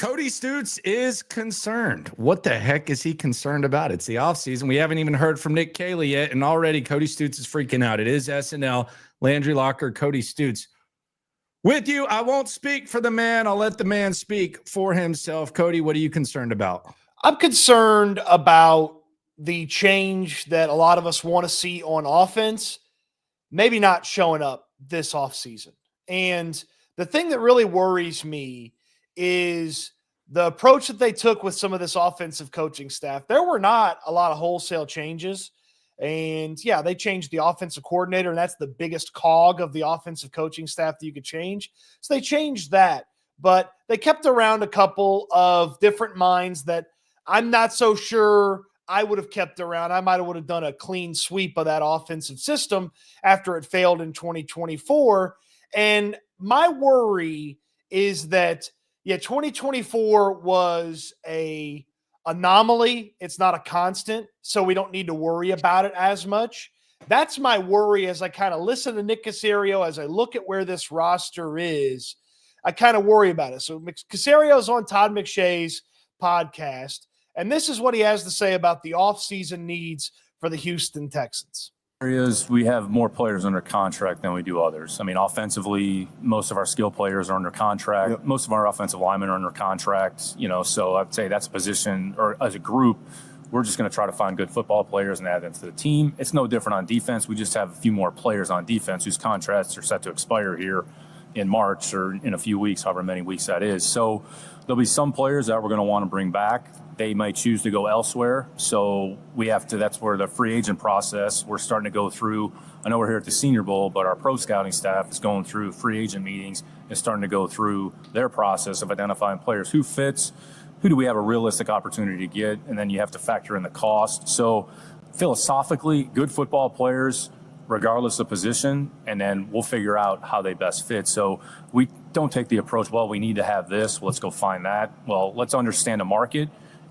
Cody Stoots is concerned. What the heck is he concerned about? It's the offseason. We haven't even heard from Nick Caley yet, and already Cody Stoots is freaking out. It is SNL, Landry Locker, Cody Stoots. With you, I won't speak for the man. I'll let the man speak for himself. Cody, what are you concerned about? I'm concerned about the change that a lot of us want to see on offense, maybe not showing up this offseason. And the thing that really worries me is the approach that they took with some of this offensive coaching staff. There were not a lot of wholesale changes. And yeah, they changed the offensive coordinator, and that's the biggest cog of the offensive coaching staff that you could change. So they changed that, but they kept around a couple of different minds that I'm not so sure I would have kept around. I might have would have done a clean sweep of that offensive system after it failed in 2024. And my worry is that, 2024 was a anomaly. It's not a constant, so we don't need to worry about it as much. That's my worry as I kind of listen to Nick Caserio, as I look at where this roster is. I kind of worry about it. So Caserio's on Todd McShay's podcast, and this is what he has to say about the offseason needs for the Houston Texans. Areas we have more players under contract than we do others. I mean, offensively, most of our skill players are under contract. Yep. Most of our offensive linemen are under contract. So I'd say that's a position, or as a group, we're just going to try to find good football players and add them to the team. It's no different on defense. We just have a few more players on defense whose contracts are set to expire here in March or in a few weeks, however many weeks that is. So there'll be some players that we're going to want to bring back. They might choose to go elsewhere. So we have to, that's where the free agent process, we're starting to go through. I know we're here at the Senior Bowl, but our pro scouting staff is going through free agent meetings and starting to go through their process of identifying players who fits, who do we have a realistic opportunity to get, and then you have to factor in the cost. So philosophically, good football players, regardless of position, and then we'll figure out how they best fit. So we don't take the approach, well, we need to have this, let's go find that. Well, let's understand the market.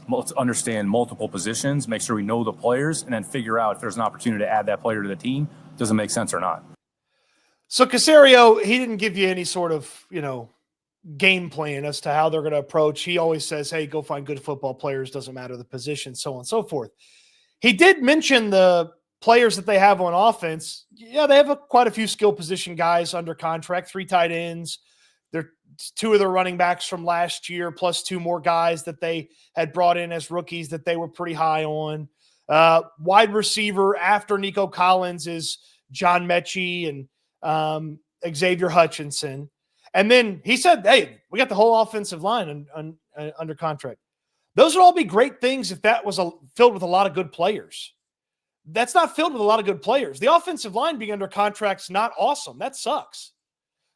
Let's understand multiple positions, make sure we know the players, and then figure out if there's an opportunity to add that player to the team. Does it make sense or not? So Caserio, he didn't give you any sort of, game plan as to how they're going to approach. He always says, hey, go find good football players. Doesn't matter the position, so on and so forth. He did mention the players that they have on offense. Yeah, they have quite a few skill position guys under contract, 3 tight ends. They're 2 of their running backs from last year, plus 2 more guys that they had brought in as rookies that they were pretty high on. Wide receiver after Nico Collins is John Mechie and Xavier Hutchinson. And then he said, hey, we got the whole offensive line under contract. Those would all be great things if that was filled with a lot of good players. That's not filled with a lot of good players. The offensive line being under contract's not awesome. That sucks.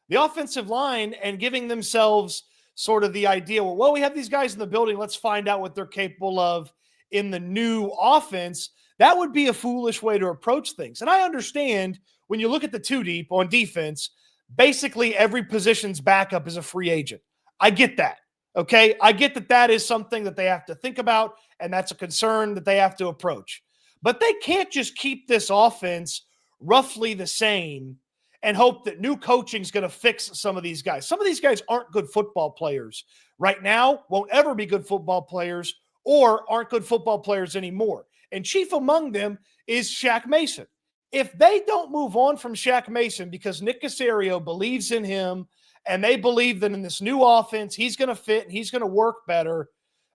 The offensive line and giving themselves sort of the idea, well, we have these guys in the building. Let's find out what they're capable of in the new offense. That would be a foolish way to approach things. And I understand when you look at the 2 deep on defense, basically every position's backup is a free agent. I get that. Okay. I get that that is something that they have to think about, and that's a concern that they have to approach. But they can't just keep this offense roughly the same and hope that new coaching is going to fix some of these guys. Some of these guys aren't good football players right now, won't ever be good football players, or aren't good football players anymore. And chief among them is Shaq Mason. If they don't move on from Shaq Mason because Nick Caserio believes in him and they believe that in this new offense, he's going to fit and he's going to work better,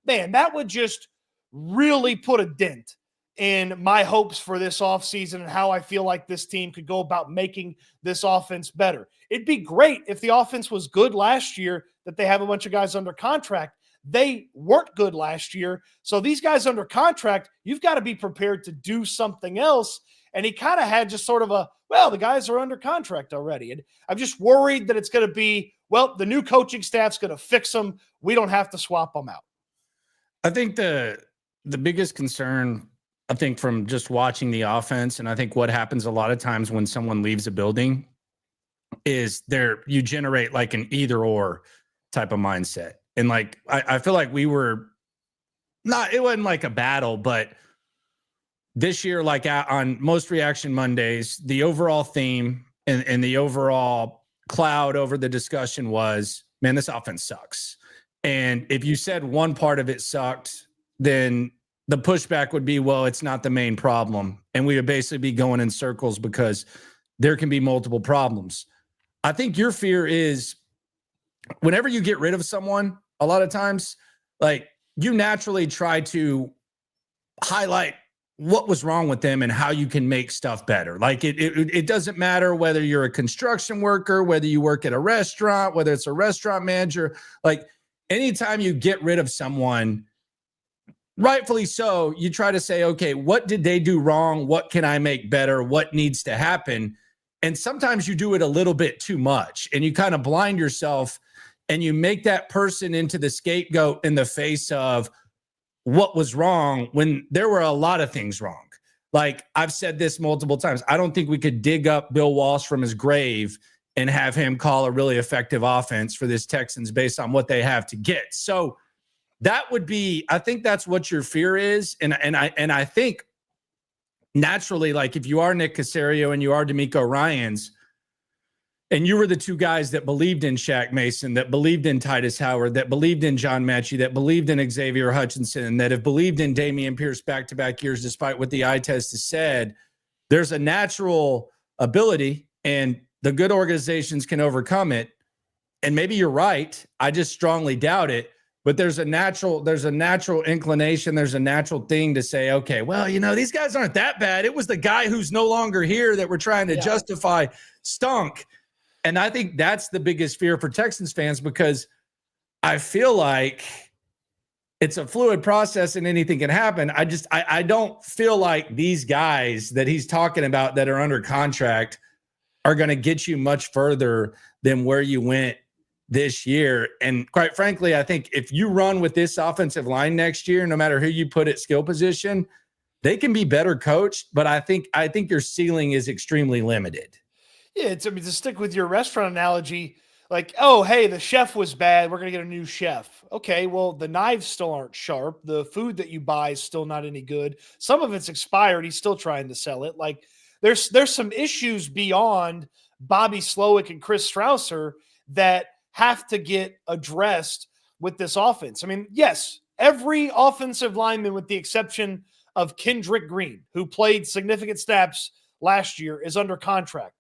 man, that would just really put a dent in my hopes for this offseason and how I feel like this team could go about making this offense better. It'd be great if the offense was good last year, that they have a bunch of guys under contract. They weren't good last year. So these guys under contract, you've got to be prepared to do something else. And he kind of had just sort of the guys are under contract already. And I'm just worried that it's going to be, the new coaching staff's going to fix them. We don't have to swap them out. I think the biggest concern, I think, from just watching the offense, and I think what happens a lot of times when someone leaves a building is you generate like an either or type of mindset. And like, I feel like it wasn't like a battle, but this year, like on most Reaction Mondays, the overall theme and the overall cloud over the discussion was, man, this offense sucks. And if you said one part of it sucked, then the pushback would be, well, it's not the main problem. And we would basically be going in circles because there can be multiple problems. I think your fear is whenever you get rid of someone, a lot of times, like you naturally try to highlight what was wrong with them and how you can make stuff better. Like it doesn't matter whether you're a construction worker, whether you work at a restaurant, whether it's a restaurant manager, like anytime you get rid of someone, rightfully so, you try to say, okay, what did they do wrong? What can I make better? What needs to happen? And sometimes you do it a little bit too much and you kind of blind yourself and you make that person into the scapegoat in the face of what was wrong when there were a lot of things wrong. Like I've said this multiple times. I don't think we could dig up Bill Walsh from his grave and have him call a really effective offense for this Texans based on what they have to get. So that would be, I think that's what your fear is. And I think naturally, like if you are Nick Caserio and you are D'Amico Ryans, and you were the two guys that believed in Shaq Mason, that believed in Titus Howard, that believed in John Mechie, that believed in Xavier Hutchinson, that have believed in Dameon Pierce back-to-back years, despite what the eye test has said, there's a natural ability and the good organizations can overcome it. And maybe you're right. I just strongly doubt it. But there's a natural inclination. There's a natural thing to say, okay, well, you know, these guys aren't that bad. It was the guy who's no longer here that we're trying to justify stunk. And I think that's the biggest fear for Texans fans, because I feel like it's a fluid process and anything can happen. I don't feel like these guys that he's talking about that are under contract are going to get you much further than where you went this year. And quite frankly, I think if you run with this offensive line next year, no matter who you put at skill position, they can be better coached. But I think your ceiling is extremely limited. Yeah, I mean, to stick with your restaurant analogy, like, oh, hey, the chef was bad. We're going to get a new chef. Okay, well, the knives still aren't sharp. The food that you buy is still not any good. Some of it's expired. He's still trying to sell it. Like, there's some issues beyond Bobby Slowick and Chris Strausser that have to get addressed with this offense. I mean, yes, every offensive lineman, with the exception of Kendrick Green, who played significant snaps last year, is under contract.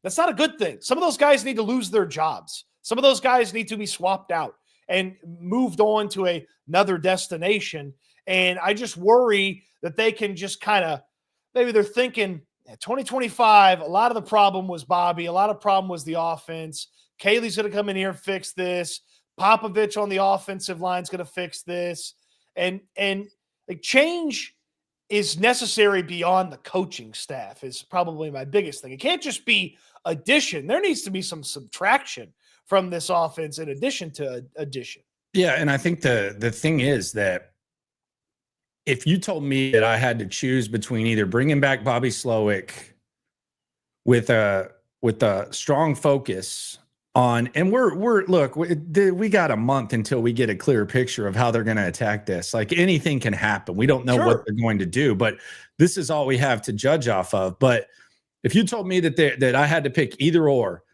That's not a good thing. Some of those guys need to lose their jobs. Some of those guys need to be swapped out and moved on to another destination. And I just worry that they can just kind of, maybe they're thinking 2025, a lot of the problem was Bobby. A lot of problem was the offense. Kaylee's going to come in here and fix this. Popovich on the offensive line is going to fix this. And like, change is necessary beyond the coaching staff is probably my biggest thing. It can't just be addition. There needs to be some subtraction from this offense in addition to addition. Yeah, and I think the thing is that if you told me that I had to choose between either bringing back Bobby Slowick with a strong focus on, and we got a month until we get a clear picture of how they're going to attack this. Like, anything can happen. We don't know what they're going to do, but this is all we have to judge off of. But if you told me that I had to pick either or,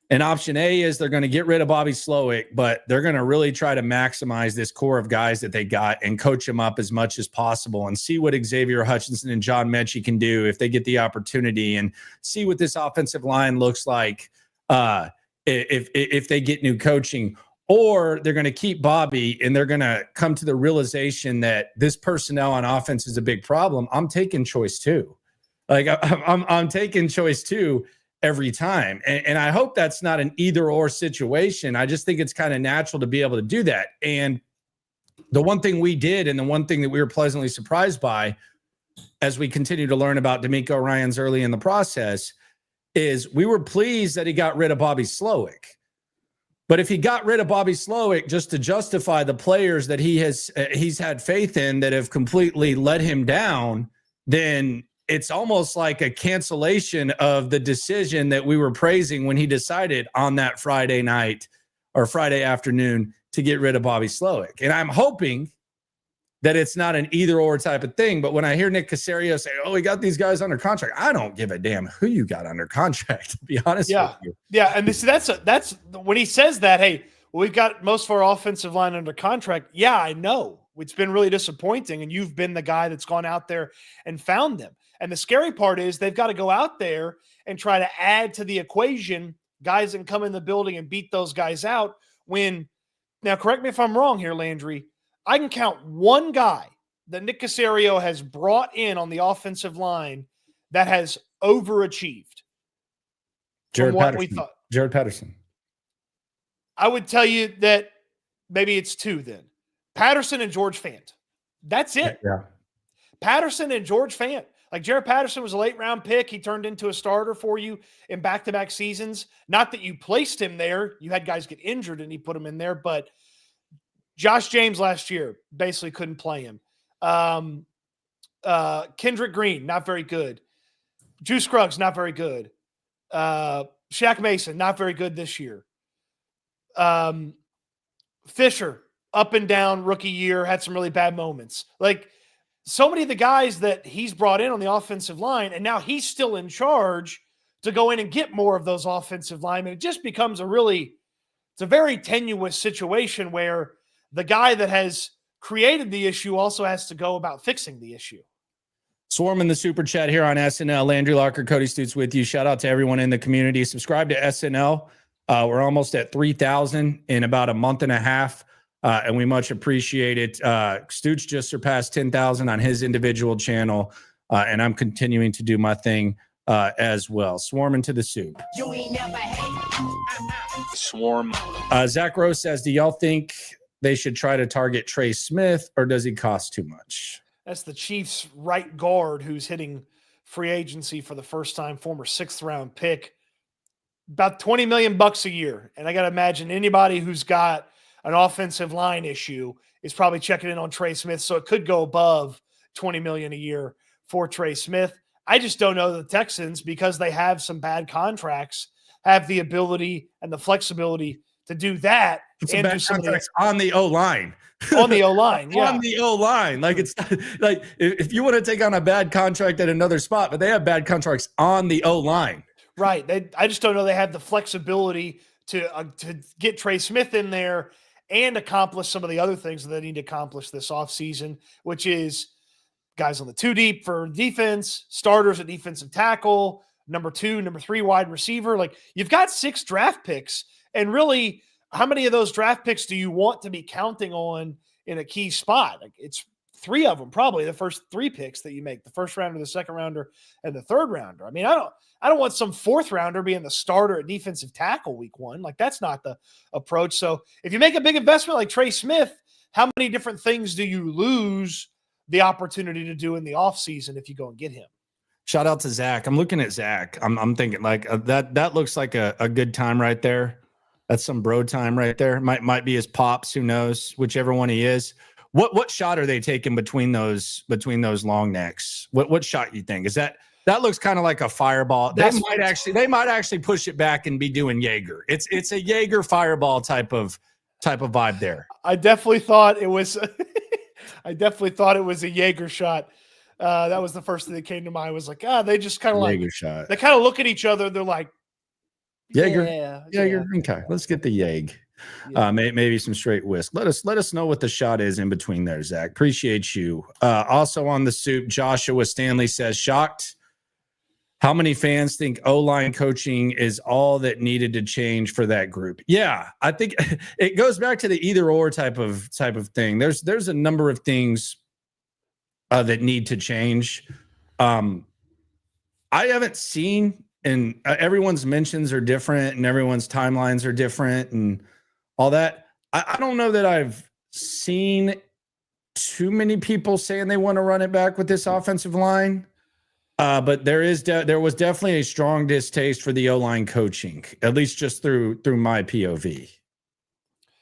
and option A is they're going to get rid of Bobby Slowick, but they're going to really try to maximize this core of guys that they got and coach them up as much as possible and see what Xavier Hutchinson and John Mechie can do if they get the opportunity, and see what this offensive line looks like if they get new coaching. Or they're going to keep Bobby and they're going to come to the realization that this personnel on offense is a big problem. I'm taking choice two. Like, I'm taking choice two every time. And I hope that's not an either or situation. I just think it's kind of natural to be able to do that. And the one thing we did, and the one thing that we were pleasantly surprised by as we continue to learn about D'Amico Ryans early in the process, is we were pleased that he got rid of Bobby Slowick. But if he got rid of Bobby Slowick just to justify the players that he's had faith in that have completely let him down, then it's almost like a cancellation of the decision that we were praising when he decided on that Friday night or Friday afternoon to get rid of Bobby Slowick. And I'm hoping that it's not an either or type of thing. But when I hear Nick Caserio say, oh, we got these guys under contract, I don't give a damn who you got under contract, to be honest with you. Yeah. And that's when he says that, hey, well, we've got most of our offensive line under contract. Yeah, I know. It's been really disappointing, and you've been the guy that's gone out there and found them. And the scary part is they've got to go out there and try to add to the equation guys that can come in the building and beat those guys out when – now, correct me if I'm wrong here, Landry. I can count one guy that Nick Caserio has brought in on the offensive line that has overachieved. Jared Patterson. I would tell you that maybe it's two then. Patterson and George Fant. That's it. Yeah. Patterson and George Fant. Like Jared Patterson was a late round pick. He turned into a starter for you in back-to-back seasons. Not that you placed him there. You had guys get injured and he put him in there. But Josh James last year basically couldn't play him. Kendrick Green, not very good. Juice Scruggs, not very good. Shaq Mason, not very good this year. Fisher, up and down rookie year, had some really bad moments. Like so many of the guys that he's brought in on the offensive line, and now he's still in charge to go in and get more of those offensive linemen. It just becomes it's a very tenuous situation where the guy that has created the issue also has to go about fixing the issue. Swarm in the super chat here on SNL. Landry Locker, Cody Stoots with you. Shout out to everyone in the community. Subscribe to SNL. We're almost at 3,000 in about a month and a half, and we much appreciate it. Stoots just surpassed 10,000 on his individual channel, and I'm continuing to do my thing as well. Swarm into the soup. You ain't never hate. Swarm. Zach Rose says, do y'all think they should try to target Trey Smith, or does he cost too much? That's the Chiefs' right guard who's hitting free agency for the first time, former 6th-round pick. About $20 million a year. And I got to imagine anybody who's got an offensive line issue is probably checking in on Trey Smith. So it could go above $20 million a year for Trey Smith. I just don't know the Texans, because they have some bad contracts, have the ability and the flexibility to do that. And do some on the O-line. On the O-line, yeah. On the O-line. Like it's like if you want to take on a bad contract at another spot, but they have bad contracts on the O-line. Right. I just don't know they have the flexibility to get Trey Smith in there and accomplish some of the other things that they need to accomplish this offseason, which is guys on the 2 deep for defense, starters at defensive tackle, number 2, number 3 wide receiver. Like you've got 6 draft picks, and really, how many of those draft picks do you want to be counting on in a key spot? Like it's 3 of them, probably the first 3 picks that you make, the first rounder, the second rounder, and the third rounder. I mean, I don't want some 4th rounder being the starter at defensive tackle week 1. Like that's not the approach. So if you make a big investment like Trey Smith, how many different things do you lose the opportunity to do in the offseason if you go and get him? Shout out to Zach. I'm looking at Zach. I'm thinking like that looks like a good time right there. That's some bro time right there. Might be his pops, who knows, whichever one he is. What shot are they taking between those long necks? What shot you think? Is that looks kind of like a fireball? They might actually push it back and be doing Jaeger. It's a Jaeger fireball type of vibe there. I definitely thought it was a Jaeger shot. That was the first thing that came to mind. Was like, they just kind of like Jaeger shot. They kind of look at each other. They're like, Jaeger. Yeah. Okay, let's get the Jaeg. Yeah. Maybe some straight whisk. Let us know what the shot is in between there, Zach. Appreciate you. Also on the soup, Joshua Stanley says, shocked. How many fans think O-line coaching is all that needed to change for that group? Yeah, I think it goes back to the either or type of thing. There's a number of things that need to change. I haven't seen. And everyone's mentions are different and everyone's timelines are different and all that. I don't know that I've seen too many people saying they want to run it back with this offensive line. But there was definitely a strong distaste for the O-line coaching, at least just through my POV.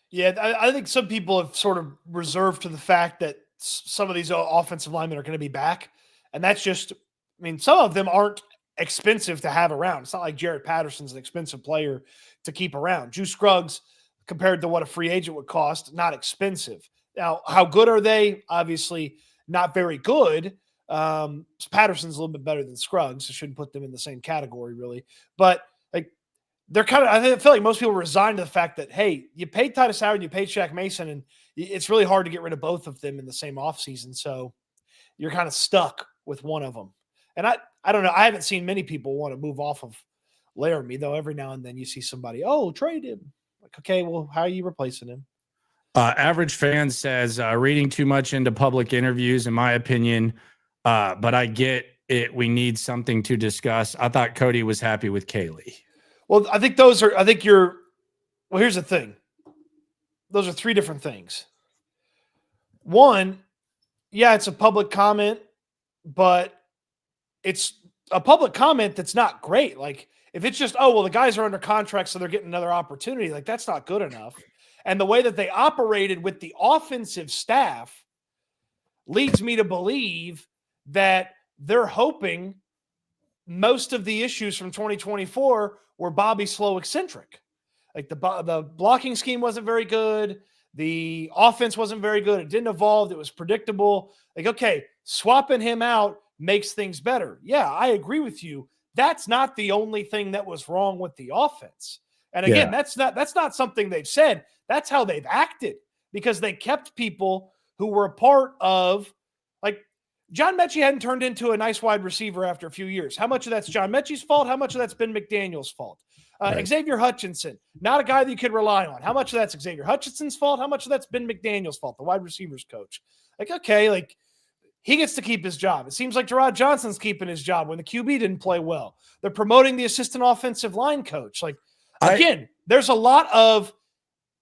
Yeah, I think some people have sort of reserved to the fact that some of these offensive linemen are going to be back. And that's just, I mean, some of them aren't expensive to have around. It's not like Jared Patterson's an expensive player to keep around. Juice Scruggs, compared to what a free agent would cost, not expensive. Now, how good are they? Obviously, not very good. Patterson's a little bit better than Scruggs. I shouldn't put them in the same category, really. But like I feel like most people resign to the fact that, hey, you paid Titus Howard and you paid Shaq Mason, and it's really hard to get rid of both of them in the same offseason. So you're kind of stuck with one of them. And I don't know. I haven't seen many people want to move off of Laramie, though. Every now and then you see somebody, trade him. Like, okay, well, how are you replacing him? Average fan says reading too much into public interviews, in my opinion, but I get it. We need something to discuss. I thought Cody was happy with Kaylee. Well, here's the thing. Those are three different things. One, yeah, it's a public comment, but it's a public comment that's not great. Like, if it's just, the guys are under contract, so they're getting another opportunity, like, that's not good enough. And the way that they operated with the offensive staff leads me to believe that they're hoping most of the issues from 2024 were Bobby Slow eccentric. Like, the blocking scheme wasn't very good. The offense wasn't very good. It didn't evolve. It was predictable. Like, okay, swapping him out makes things better. Yeah, I agree with you. That's not the only thing that was wrong with the offense. And again, that's not something they've said. That's how they've acted, because they kept people who were a part of, like, John Mechie hadn't turned into a nice wide receiver after a few years. How much of that's John Mechie's fault? How much of that's Ben McDaniel's fault? Right. Xavier Hutchinson, not a guy that you could rely on. How much of that's Xavier Hutchinson's fault? How much of that's Ben McDaniel's fault, the wide receivers coach? Like, okay, like, he gets to keep his job. It seems like Gerard Johnson's keeping his job when the QB didn't play well. They're promoting the assistant offensive line coach. Like, again, there's a lot of,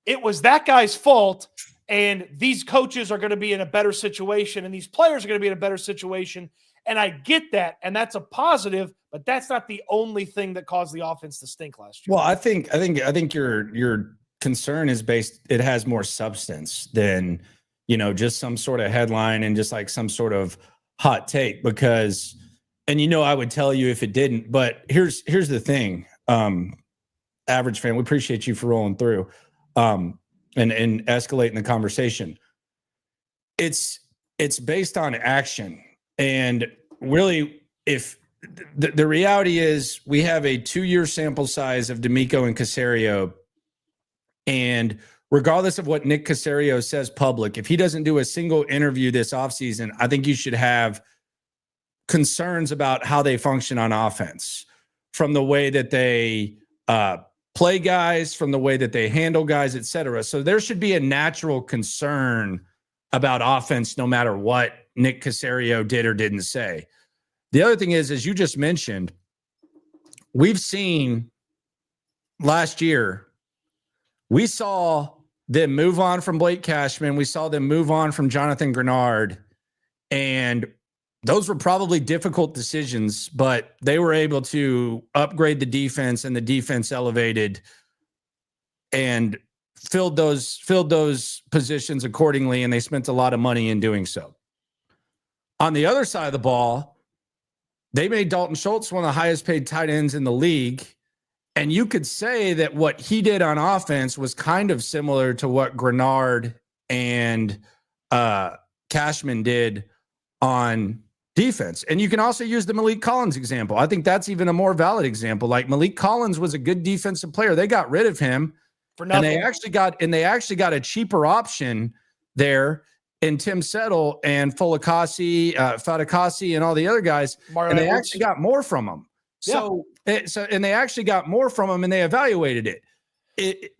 it was that guy's fault, and these coaches are going to be in a better situation, and these players are going to be in a better situation. And I get that, and that's a positive, but that's not the only thing that caused the offense to stink last year. Well, I think your concern is based, it has more substance than, just some sort of headline and just like some sort of hot take, because, and I would tell you if it didn't, but here's the thing. Average fan, we appreciate you for rolling through and escalating the conversation. It's based on action. And really, if the reality is, we have a 2-year sample size of D'Amico and Caserio, and regardless of what Nick Caserio says public, if he doesn't do a single interview this offseason, I think you should have concerns about how they function on offense, from the way that they play guys, from the way that they handle guys, et cetera. So there should be a natural concern about offense, no matter what Nick Caserio did or didn't say. The other thing is, as you just mentioned, we've seen last year, we saw them move on from Blake Cashman. We saw them move on from Jonathan Grenard. And those were probably difficult decisions, but they were able to upgrade the defense, and the defense elevated and filled those positions accordingly, and they spent a lot of money in doing so. On the other side of the ball, they made Dalton Schultz one of the highest paid tight ends in the league. And you could say that what he did on offense was kind of similar to what Grenard and Cashman did on defense. And you can also use the Malik Collins example. I think that's even a more valid example. Like, Malik Collins was a good defensive player. They got rid of him for nothing. And they actually got a cheaper option there in Tim Settle and Fatukasi and all the other guys. And they actually got more from them. And they actually got more from them, and they evaluated it.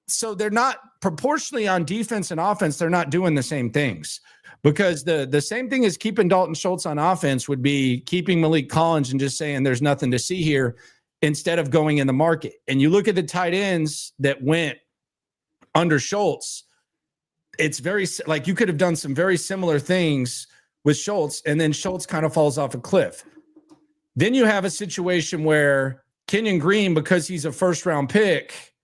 So they're not proportionally on defense and offense. They're not doing the same things, because the same thing as keeping Dalton Schultz on offense would be keeping Malik Collins and just saying there's nothing to see here, instead of going in the market. And you look at the tight ends that went under Schultz, it's very, like, you could have done some very similar things with Schultz, and then Schultz kind of falls off a cliff. Then you have a situation where Kenyon Green, because he's a first-round pick,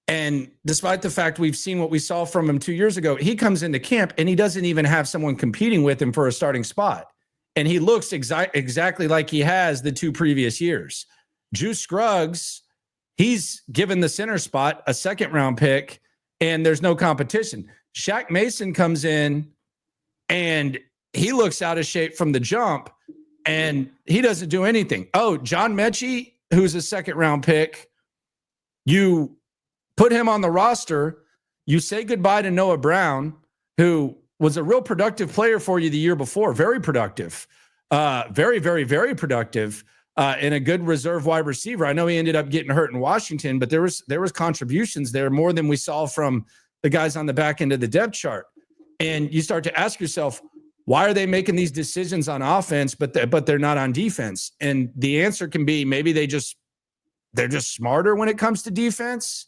and despite the fact we've seen what we saw from him 2 years ago, he comes into camp and he doesn't even have someone competing with him for a starting spot. And he looks exactly like he has the 2 previous years. Juice Scruggs, he's given the center spot, a second-round pick, and there's no competition. Shaq Mason comes in and he looks out of shape from the jump, and he doesn't do anything. Oh, John Mechie, who's a second-round pick, You put him on the roster. You say goodbye to Noah Brown, who was a real productive player for you the year before. Very productive. Very, very, very productive. And a good reserve wide receiver. I know he ended up getting hurt in Washington, but there was contributions there, more than we saw from the guys on the back end of the depth chart. And you start to ask yourself, why are they making these decisions on offense, but they're not on defense? And the answer can be maybe they're just smarter when it comes to defense.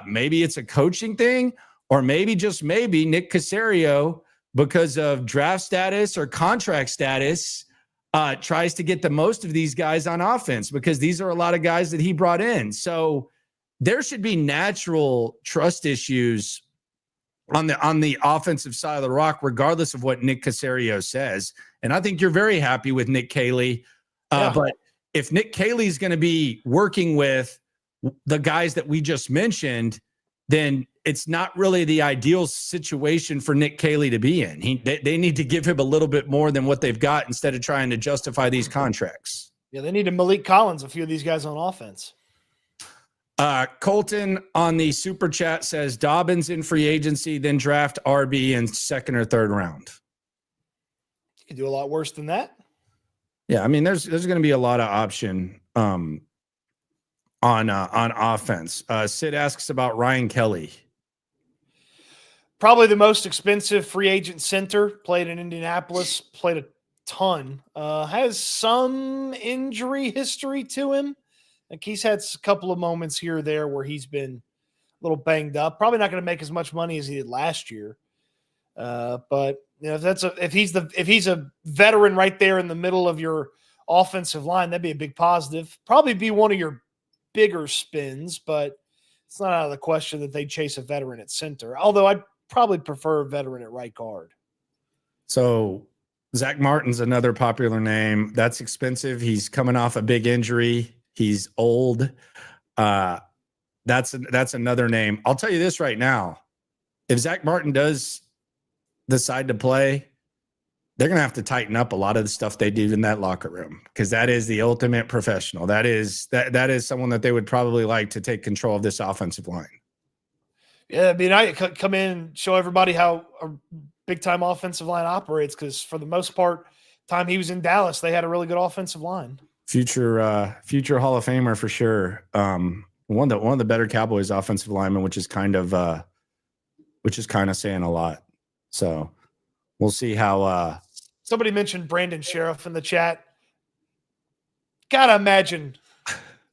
Maybe it's a coaching thing, or maybe just maybe Nick Caserio, because of draft status or contract status, tries to get the most of these guys on offense, because these are a lot of guys that he brought in. So there should be natural trust issues on the offensive side of the rock, regardless of what Nick Caserio says. And I think you're very happy with Nick Caley. But if Nick Caley is going to be working with the guys that we just mentioned, then it's not really the ideal situation for Nick Caley to be in. They need to give him a little bit more than what they've got instead of trying to justify these contracts. Yeah, they need to Malik Collins, a few of these guys on offense. Colton on the super chat says Dobbins in free agency, then draft RB in second or third round. You can do a lot worse than that. Yeah, I mean, there's going to be a lot of option on offense. Sid asks about Ryan Kelly. Probably the most expensive free agent center. Played in Indianapolis. Played a ton. Has some injury history to him. Like, he's had a couple of moments here or there where he's been a little banged up. Probably not going to make as much money as he did last year. But you know, if he's a veteran right there in the middle of your offensive line, that'd be a big positive. Probably be one of your bigger spins, but it's not out of the question that they chase a veteran at center. Although I'd probably prefer a veteran at right guard. So Zach Martin's another popular name. That's expensive. He's coming off a big injury. He's old. That's another name. I'll tell you this right now. If Zach Martin does decide to play, they're going to have to tighten up a lot of the stuff they do in that locker room, because that is the ultimate professional. That is someone that they would probably like to take control of this offensive line. Yeah, I mean, I come in and show everybody how a big-time offensive line operates, because for the most part, time he was in Dallas, they had a really good offensive line. Future Hall of Famer for sure. One of the better Cowboys offensive linemen, which is kind of saying a lot. So we'll see how. Somebody mentioned Brandon Sheriff in the chat. Gotta imagine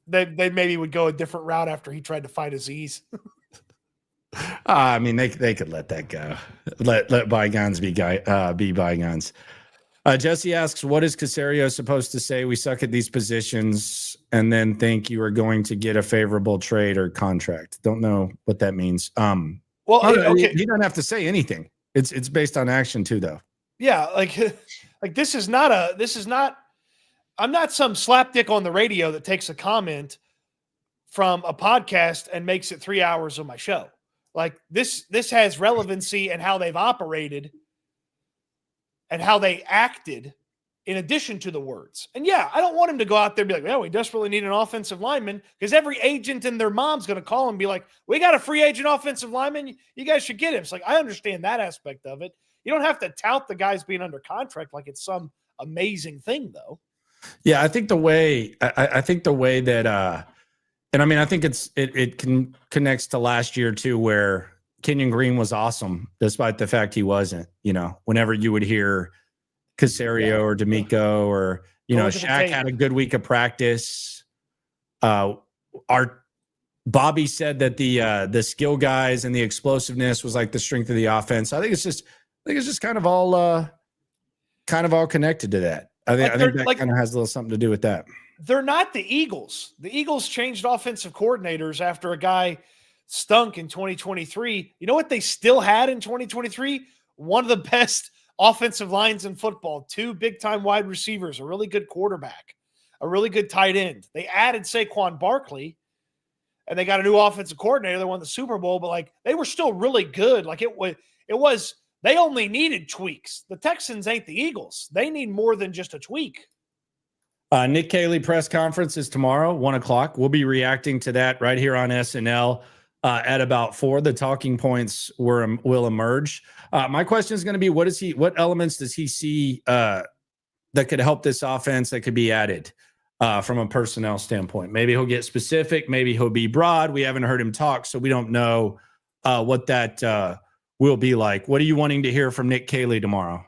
they maybe would go a different route after he tried to fight Aziz. I mean, they could let that go. Let bygones be bygones. Jesse asks, what is Caserio supposed to say? We suck at these positions, and then think you are going to get a favorable trade or contract. Don't know what that means. Okay. He doesn't have to say anything. It's based on action too, though. Yeah, like this is not. I'm not some slapdick on the radio that takes a comment from a podcast and makes it 3 hours of my show. Like this has relevancy and how they've operated and how they acted in addition to the words. And yeah, I don't want him to go out there and be like, well, we desperately need an offensive lineman, because every agent and their mom's going to call and be like, we got a free agent offensive lineman. You guys should get him. It's like, I understand that aspect of it. You don't have to tout the guys being under contract like it's some amazing thing, though. Yeah, I think the way that and I mean, I think it connects to last year too, where Kenyon Green was awesome, despite the fact he wasn't. You know, whenever you would hear Caserio or D'Amico or Shaq had a good week of practice. Our Bobby said that the skill guys and the explosiveness was like the strength of the offense. I think it's just kind of all connected to that. I think that kind of has a little something to do with that. They're not the Eagles. The Eagles changed offensive coordinators after a guy stunk in 2023. You know what they still had in 2023? One of the best offensive lines in football, 2 big-time wide receivers, a really good quarterback, a really good tight end. They added Saquon Barkley, and they got a new offensive coordinator. They won the Super Bowl, but like they were still really good. Like it was they only needed tweaks. The Texans ain't the Eagles. They need more than just a tweak. Nick Caley press conference is tomorrow, 1:00. We'll be reacting to that right here on SNL at about 4. The talking points will emerge. My question is going to be, what elements does he see that could help this offense that could be added from a personnel standpoint? Maybe he'll get specific. Maybe he'll be broad. We haven't heard him talk, so we don't know what that will be like. What are you wanting to hear from Nick Caley tomorrow?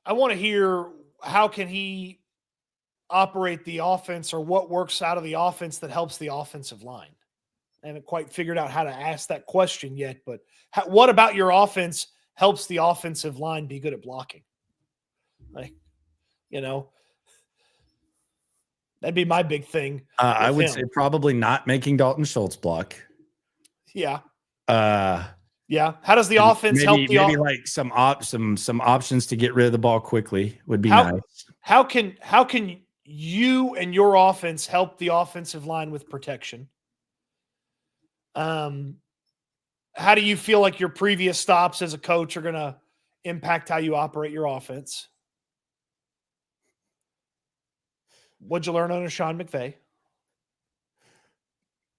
I want to hear how can he operate the offense, or what works out of the offense that helps the offensive line. I haven't quite figured out how to ask that question yet, but what about your offense helps the offensive line be good at blocking? Like, that'd be my big thing. I would say probably not making Dalton Schultz block. Yeah. Yeah. How does the offense help the maybe like some options to get rid of the ball quickly would be nice. How can you and your offense help the offensive line with protection? How do you feel like your previous stops as a coach are going to impact how you operate your offense? What'd you learn under Sean McVay?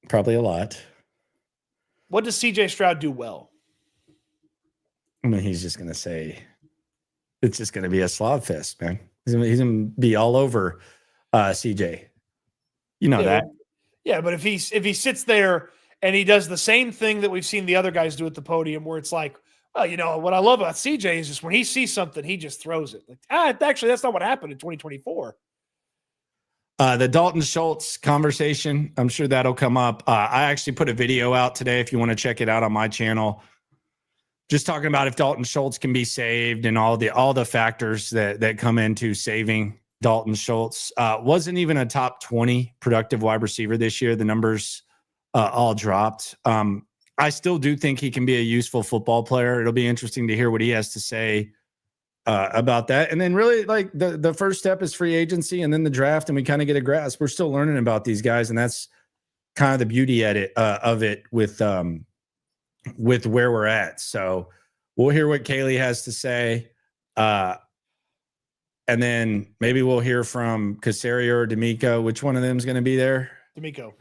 Probably a lot. What does CJ Stroud do well? I mean, he's just going to say it's just going to be a slob fest, man. He's going to be all over CJ. You know that. Yeah, but if he sits there and he does the same thing that we've seen the other guys do at the podium, where it's like, well, what I love about CJ is just when he sees something, he just throws it. Like, actually, that's not what happened in 2024. The Dalton Schultz conversation, I'm sure that'll come up. I actually put a video out today if you want to check it out on my channel, just talking about if Dalton Schultz can be saved and all the factors that come into saving Dalton Schultz. Wasn't even a top 20 productive wide receiver this year. The numbers all dropped. I still do think he can be a useful football player. It'll be interesting to hear what he has to say about that. And then really, like, the first step is free agency and then the draft, and we kind of get a grasp. We're still learning about these guys, and that's kind of the beauty of it with where we're at. So we'll hear what Caley has to say. And then maybe we'll hear from Caserio or D'Amico. Which one of them is going to be there? D'Amico.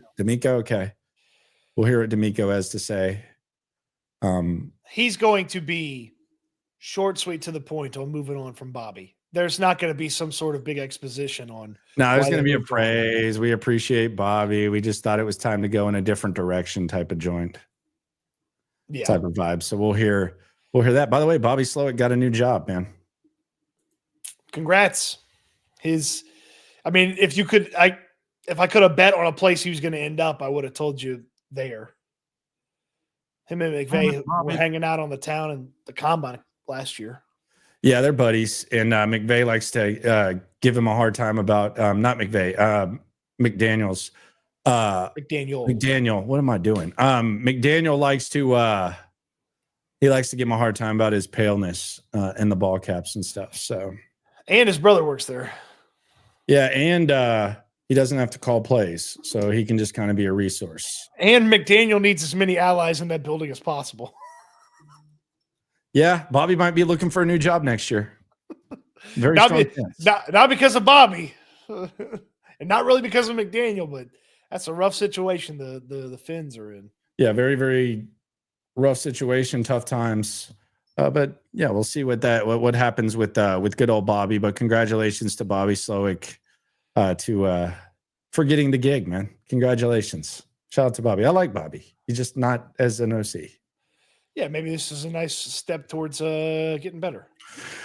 Okay. We'll hear what D'Amico has to say. He's going to be short, sweet, to the point on moving on from Bobby. There's not going to be some sort of big exposition on. No, there's going to be a praise. We appreciate Bobby. We just thought it was time to go in a different direction type of joint. Yeah. Type of vibe. So we'll hear that. By the way, Bobby Slowick got a new job, man. Congrats. If I could have bet on a place he was going to end up, I would have told you there. Him and McVay were hanging out on the town and the combine last year. Yeah, they're buddies. And McVay likes to give him a hard time about not McVay, McDaniels. McDaniel. What am I doing? McDaniel likes to give him a hard time about his paleness and the ball caps and stuff. So, and his brother works there. Yeah, and he doesn't have to call plays, so he can just kind of be a resource. And McDaniel needs as many allies in that building as possible. Yeah, Bobby might be looking for a new job next year. Very not because of Bobby, and not really because of McDaniel, but that's a rough situation the Finns are in. Yeah, very, very rough situation, tough times. But yeah, we'll see what happens with good old Bobby. But congratulations to Bobby Slowick for getting the gig, man. Congratulations. Shout out to Bobby. I like Bobby. He's just not as an OC. Yeah, maybe this is a nice step towards getting better.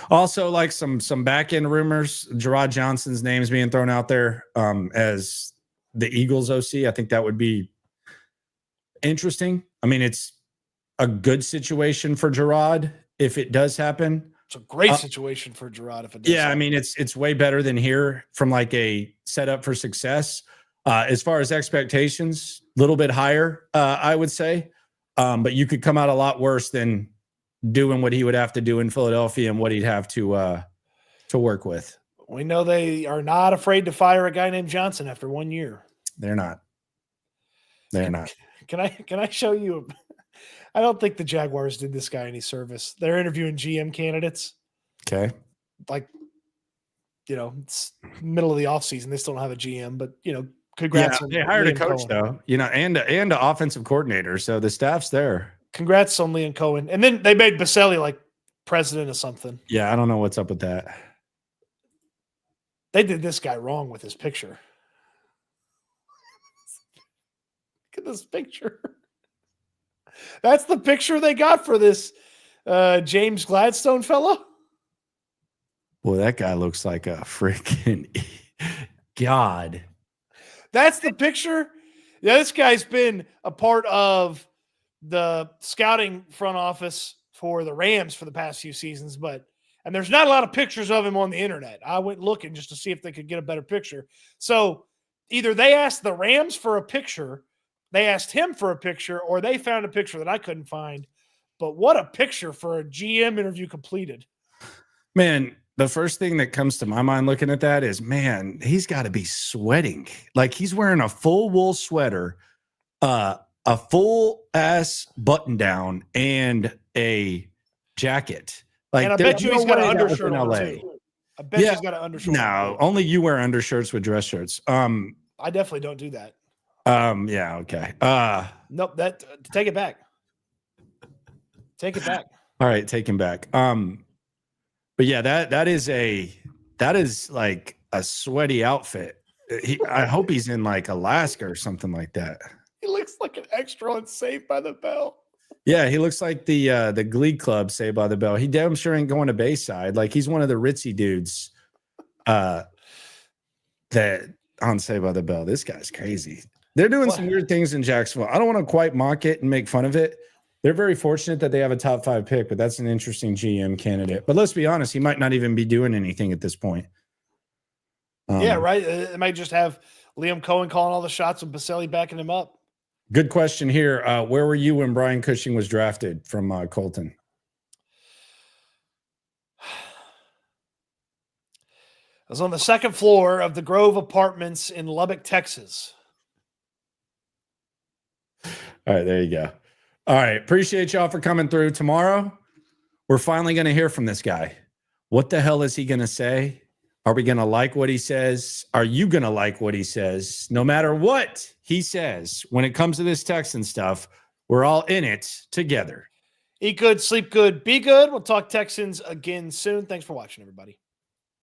Also, like some back end rumors, Gerard Johnson's name's being thrown out there as the Eagles OC. I think that would be interesting. I mean, it's a good situation for Gerard if it does happen. It's a great situation for Gerard if it does. Yeah, happen. I mean, it's way better than here from like a setup for success. As far as expectations, a little bit higher, I would say. But you could come out a lot worse than doing what he would have to do in Philadelphia and what he'd have to work with. We know they are not afraid to fire a guy named Johnson after 1 year. They're not. Can I show you? I don't think the Jaguars did this guy any service. They're interviewing GM candidates. Okay. Like, it's middle of the offseason. They still don't have a GM, but congrats. Yeah, on they hired a Liam coach Cohen. though, and an offensive coordinator. So the staff's there. Congrats on Liam Cohen. And then they made Baselli like president of something. Yeah, I don't know what's up with that. They did this guy wrong with his picture. Look at this picture. That's the picture they got for this James Gladstone fella. Boy, that guy looks like a freaking god. That's the picture. Yeah, this guy's been a part of the scouting front office for the Rams for the past few seasons, and there's not a lot of pictures of him on the internet. I went looking just to see if they could get a better picture. So either they asked the Rams for a picture, they asked him for a picture, or they found a picture that I couldn't find. But what a picture for a GM interview completed. Man, the first thing that comes to my mind looking at that is, man, he's got to be sweating. Like he's wearing a full wool sweater, a full ass button down, and a jacket. Like, and I bet you he's got an undershirt in on LA. too. I bet he's got an undershirt. No, only you wear undershirts with dress shirts. I definitely don't do that. Yeah, okay. Nope, take it back. Take it back. All right, take him back. But yeah, that is like a sweaty outfit. I hope he's in like Alaska or something like that. He looks like an extra on Saved by the Bell. Yeah, he looks like the Glee Club Saved by the Bell. He damn sure ain't going to Bayside. Like he's one of the ritzy dudes that on Saved by the Bell. This guy's crazy. They're doing some weird things in Jacksonville. I don't want to quite mock it and make fun of it. They're very fortunate that they have a top 5 pick, but that's an interesting GM candidate. But let's be honest, he might not even be doing anything at this point. Yeah, right. They might just have Liam Cohen calling all the shots and Baselli backing him up. Good question here. Where were you when Brian Cushing was drafted from Colton? I was on the second floor of the Grove Apartments in Lubbock, Texas. All right, there you go. All right, appreciate y'all for coming through. Tomorrow, we're finally going to hear from this guy. What the hell is he going to say? Are we going to like what he says? Are you going to like what he says? No matter what he says, when it comes to this Texan stuff, we're all in it together. Eat good, sleep good, be good. We'll talk Texans again soon. Thanks for watching, everybody.